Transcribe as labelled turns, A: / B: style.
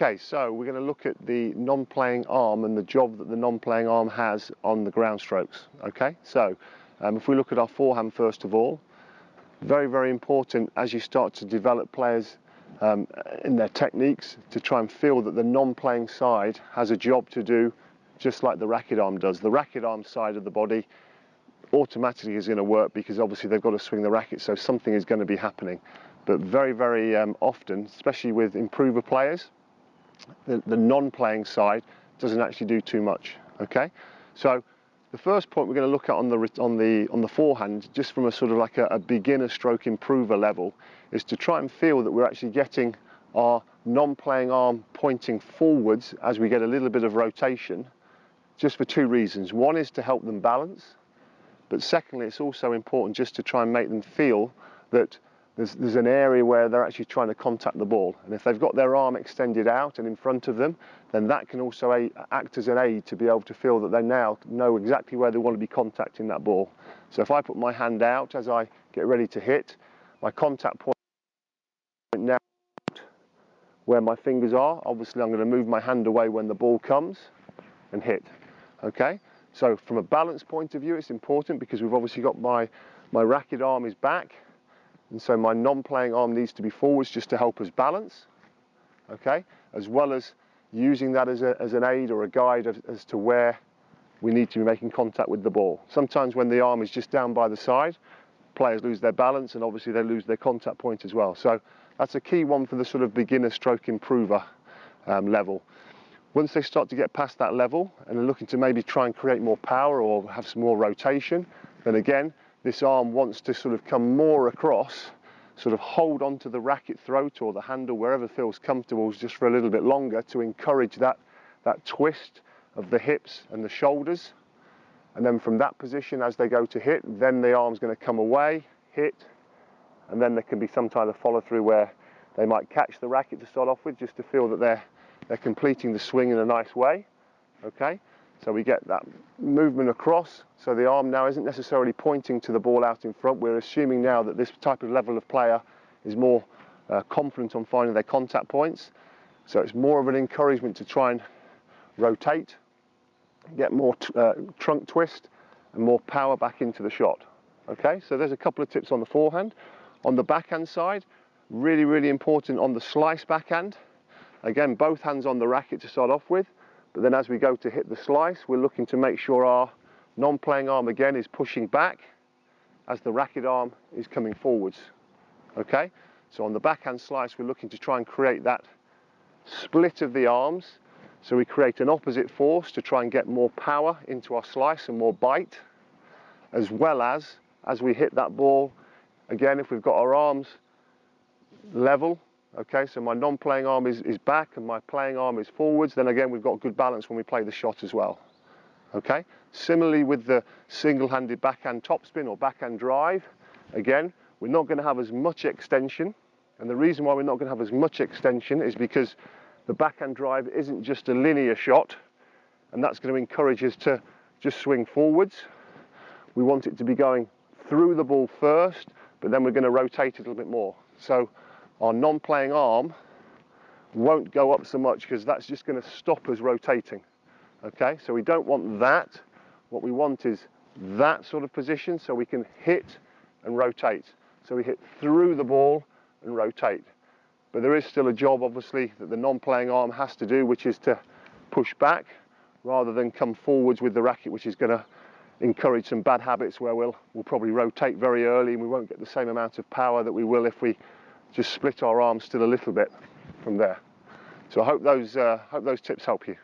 A: Okay, so we're going to look at the non-playing arm and the job that the non-playing arm has on the ground strokes. Okay, so if we look at our forehand first of all, very, very important as you start to develop players in their techniques to try and feel that the non-playing side has a job to do just like the racket arm does. The racket arm side of the body automatically is going to work because obviously they've got to swing the racket, so something is going to be happening. But very, very often, especially with improver players, the non-playing side doesn't actually do too much. Okay, so the first point we're going to look at on the forehand, just from a sort of like a beginner stroke improver level, is to try and feel that we're actually getting our non-playing arm pointing forwards as we get a little bit of rotation, just for two reasons. One is to help them balance, but secondly, it's also important just to try and make them feel that there's an area where they're actually trying to contact the ball. And if they've got their arm extended out and in front of them, then that can also act as an aid to be able to feel that they now know exactly where they want to be contacting that ball. So if I put my hand out as I get ready to hit, my contact point now where my fingers are. Obviously I'm going to move my hand away when the ball comes and hit. Okay, so from a balance point of view, it's important because we've obviously got my racket arm is back, and so my non-playing arm needs to be forwards just to help us balance, okay, as well as using that as an aid or a guide as to where we need to be making contact with the ball. Sometimes when the arm is just down by the side, players lose their balance and obviously they lose their contact point as well. So that's a key one for the sort of beginner stroke improver level. Once they start to get past that level and are looking to maybe try and create more power or have some more rotation, then again, this arm wants to sort of come more across, sort of hold onto the racket throat or the handle, wherever feels comfortable, just for a little bit longer to encourage that twist of the hips and the shoulders. And then from that position, as they go to hit, then the arm's going to come away, hit, and then there can be some kind of follow through where they might catch the racket to start off with, just to feel that they're completing the swing in a nice way. Okay, so we get that movement across, so the arm now isn't necessarily pointing to the ball out in front. We're assuming now that this type of level of player is more confident on finding their contact points, so it's more of an encouragement to try and rotate, get more trunk twist and more power back into the shot. Okay, so there's a couple of tips on the forehand. On the backhand side, really, really important on the slice backhand. Again, both hands on the racket to start off with, but then as we go to hit the slice, we're looking to make sure our non-playing arm again is pushing back as the racket arm is coming forwards. Okay, so on the backhand slice, we're looking to try and create that split of the arms, so we create an opposite force to try and get more power into our slice and more bite, as well as we hit that ball, again, if we've got our arms level, okay, so my non-playing arm is back and my playing arm is forwards, then again we've got good balance when we play the shot as well. Okay, similarly with the single-handed backhand topspin or backhand drive, again, we're not going to have as much extension, and the reason why we're not going to have as much extension is because the backhand drive isn't just a linear shot, and that's going to encourage us to just swing forwards. We want it to be going through the ball first, but then we're going to rotate it a little bit more. So our non-playing arm won't go up so much because that's just going to stop us rotating. Okay, so we don't want that. What we want is that sort of position so we can hit and rotate. So we hit through the ball and rotate. But there is still a job, obviously, that the non-playing arm has to do, which is to push back rather than come forwards with the racket, which is going to encourage some bad habits where we'll probably rotate very early and we won't get the same amount of power that we will if we just split our arms still a little bit from there. So I hope those tips help you.